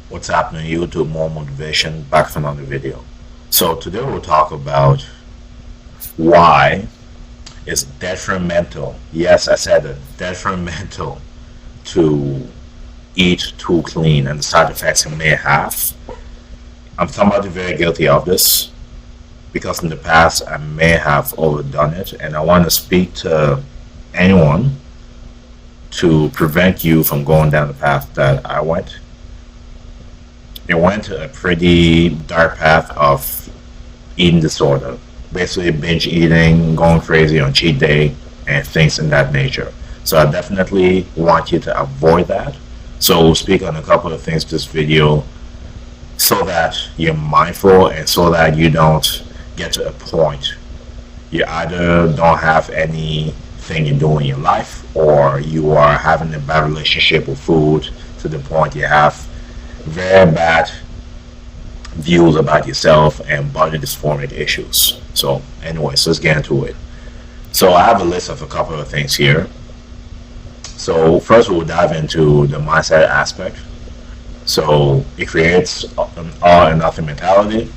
What's happening YouTube? More motivation, back for another video. So today we'll talk about why it's detrimental, yes I said it, detrimental to eat too clean and the side effects it may have. I'm somebody very guilty of this because in the past I may have overdone it, and I want to speak to anyone to prevent you from going down the path that I went. It went to a pretty dark path of eating disorder, basically binge eating, going crazy on cheat day, and things in that nature. So I definitely want you to avoid that. So we'll speak on a couple of things this video so that you're mindful and so that you don't get to a point you either don't have anything you do in your life, or you are having a bad relationship with food to the point you have very bad views about yourself and body dysphoric issues. So anyways, let's get into it. So I have a list of a couple of things here. So first we'll dive into the mindset aspect. So it creates an all and nothing mentality.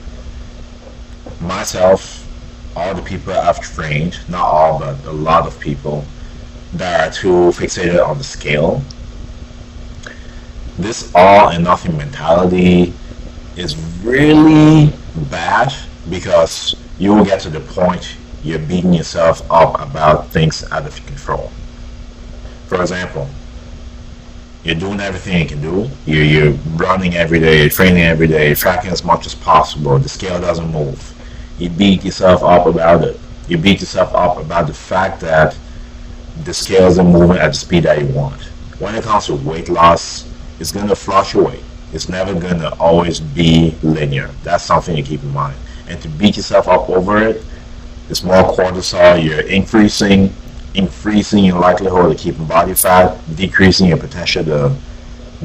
Myself, all the people I've trained, not all but a lot of people that are too fixated on the scale. This all and nothing mentality is really bad because you will get to the point you're beating yourself up about things out of your control. For example, you're doing everything you can do. You're running every day, training every day, tracking as much as possible. The scale doesn't move. You beat yourself up about it. You beat yourself up about the fact that the scale isn't moving at the speed that you want. When it comes to weight loss, it's going to fluctuate. It's never going to always be linear. That's something you keep in mind. And to beat yourself up over it, it's more cortisol. You're increasing your likelihood of keeping body fat, decreasing your potential to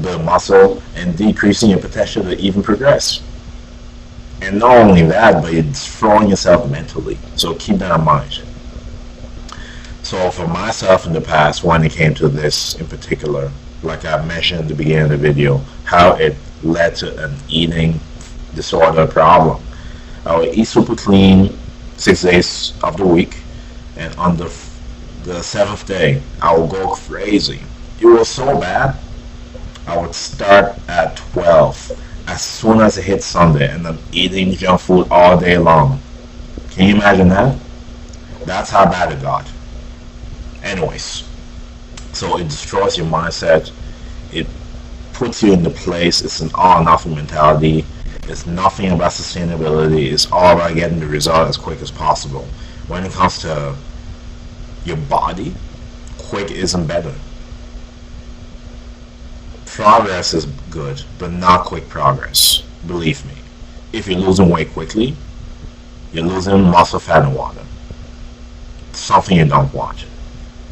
build muscle, and decreasing your potential to even progress. And not only that, but you're destroying yourself mentally. So keep that in mind. So for myself in the past, when it came to this in particular, like I mentioned at the beginning of the video, how it led to an eating disorder problem. I would eat super clean 6 days of the week, and on the 7th day, I would go crazy. It was so bad, I would start at 12 as soon as it hit Sunday, and I'm eating junk food all day long. Can you imagine that? That's how bad it got. Anyways, so it destroys your mindset. It puts you in the place. It's an all or nothing mentality. It's nothing about sustainability. It's all about getting the result as quick as possible. When it comes to your body, quick isn't better. Progress is good, but not quick progress. Believe me. If you're losing weight quickly, you're losing muscle, fat, and water. Something you don't want.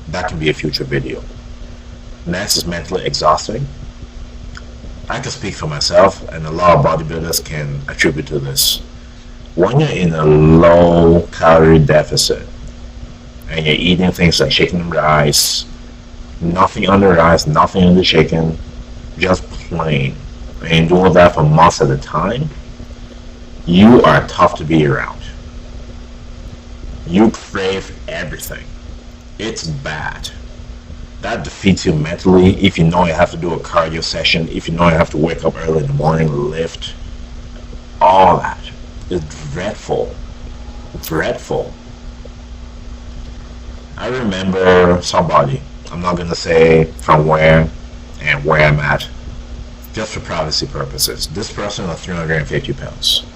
That can be a future video. Next is mentally exhausting. I can speak for myself, and a lot of bodybuilders can attribute to this. When you're in a low calorie deficit, and you're eating things like chicken and rice, nothing on the rice, nothing on the chicken, just plain, and doing that for months at a time, you are tough to be around. You crave everything. It's bad. That defeats you mentally. If you know you have to do a cardio session, if you know you have to wake up early in the morning, lift, all that is dreadful. Dreadful. I remember somebody, I'm not going to say from where and where I'm at, just for privacy purposes. This person was 350 pounds.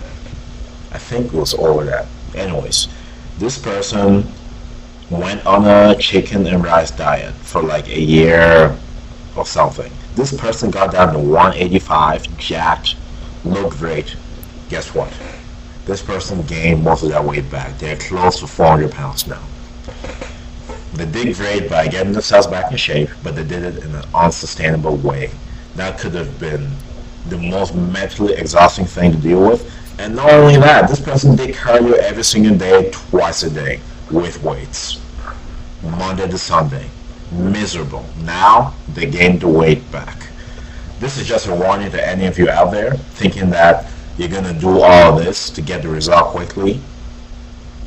I think it was over that. Anyways, this person went on a chicken and rice diet for like a year or something. This person got down to 185, jacked, looked great. Guess what? This person gained most of that weight back. They're close to 400 pounds now. They did great by getting themselves back in shape, but they did it in an unsustainable way. That could have been the most mentally exhausting thing to deal with. And not only that, this person did cardio every single day, twice a day, with weights. Monday to Sunday. Miserable. Now, they gained the weight back. This is just a warning to any of you out there thinking that you're going to do all this to get the result quickly.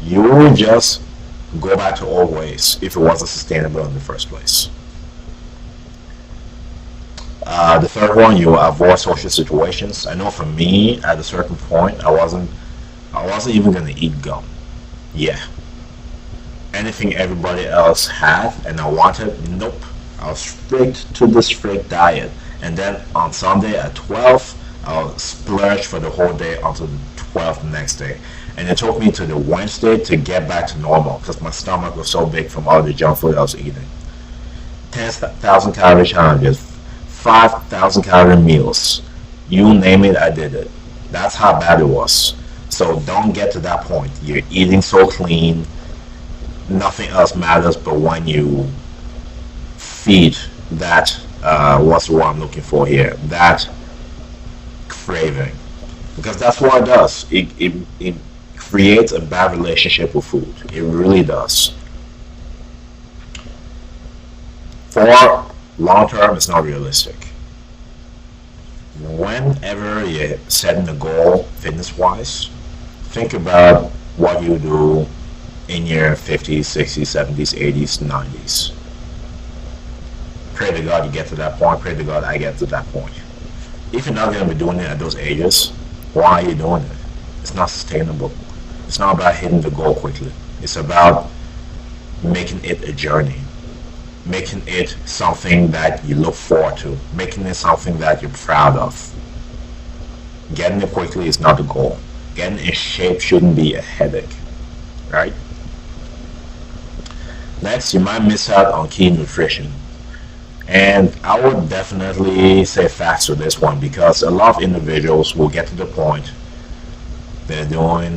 You will just go back to old ways if it wasn't sustainable in the first place. The third one, you avoid social situations. I know for me, at a certain point, I wasn't even going to eat gum. Yeah. Anything everybody else had and I wanted, nope. I was strict to the strict diet. And then on Sunday at 12, I'll splurge for the whole day until the 12th the next day. And it took me to the Wednesday to get back to normal because my stomach was so big from all the junk food I was eating. 10,000 calorie challenges, 5,000 calorie meals. You name it, I did it. That's how bad it was. So don't get to that point. You're eating so clean, nothing else matters but when you feed that, what's the word I'm looking for here? That craving. Because that's what it does. It creates a bad relationship with food. It really does. For long term, it's not realistic. Whenever you're setting a goal fitness wise, think about what you do in your 50s, 60s, 70s, 80s, 90s. Pray to God you get to that point. Pray to God I get to that point. If you're not going to be doing it at those ages, why are you doing it? It's not sustainable. It's not about hitting the goal quickly. It's about making it a journey. Making it something that you look forward to. Making it something that you're proud of. Getting it quickly is not the goal. Getting in shape shouldn't be a headache. Right? Next, you might miss out on key nutrition. And I would definitely say facts with this one because a lot of individuals will get to the point they're doing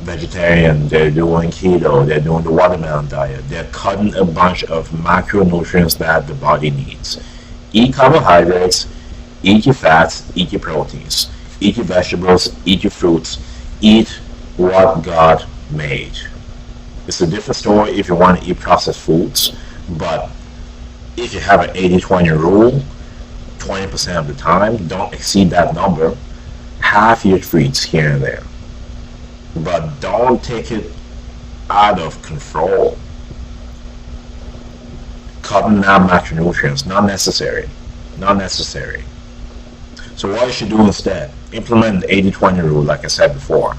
vegetarian, they're doing keto, they're doing the watermelon diet, they're cutting a bunch of macronutrients that the body needs. Eat carbohydrates, eat your fats, eat your proteins, eat your vegetables, eat your fruits, eat what God made. It's a different story if you want to eat processed foods, but if you have an 80-20 rule, 20% of the time, don't exceed that number. Have your treats here and there. But don't take it out of control. Cutting out macronutrients, not necessary. Not necessary. So what you should do instead, implement the 80-20 rule like I said before.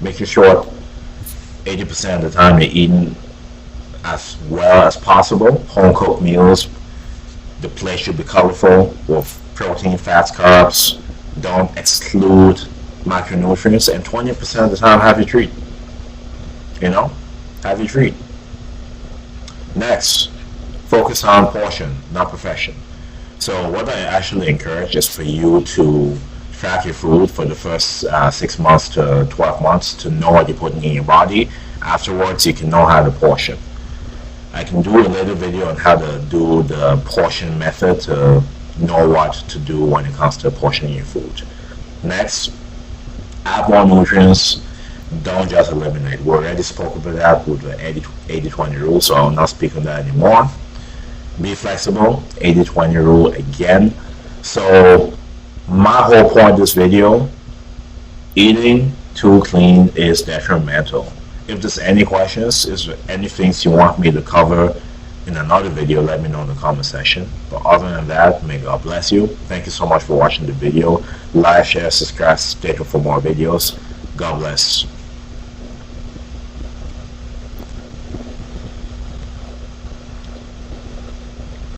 Making sure 80% of the time you're eating as well as possible. Home cooked meals. The plate should be colorful with protein, fats, carbs. Don't exclude macronutrients. And 20% of the time, have your treat. You know, have your treat. Next, focus on portion, not perfection. So what I actually encourage is for you to track your food for the first 6 months to 12 months to know what you're putting in your body. Afterwards, you can know how to portion. I can do a little video on how to do the portion method to know what to do when it comes to portioning your food. Next, add more nutrients. Don't just eliminate. We already spoke about that with the 80-20 rule, so I'll not speak on that anymore. Be flexible. 80-20 rule again. So my whole point of this video, eating too clean is detrimental. If there's any questions, is there any things you want me to cover in another video, let me know in the comment section. But other than that, may God bless you. Thank you so much for watching the video. Like, share, subscribe, stay tuned for more videos. God bless.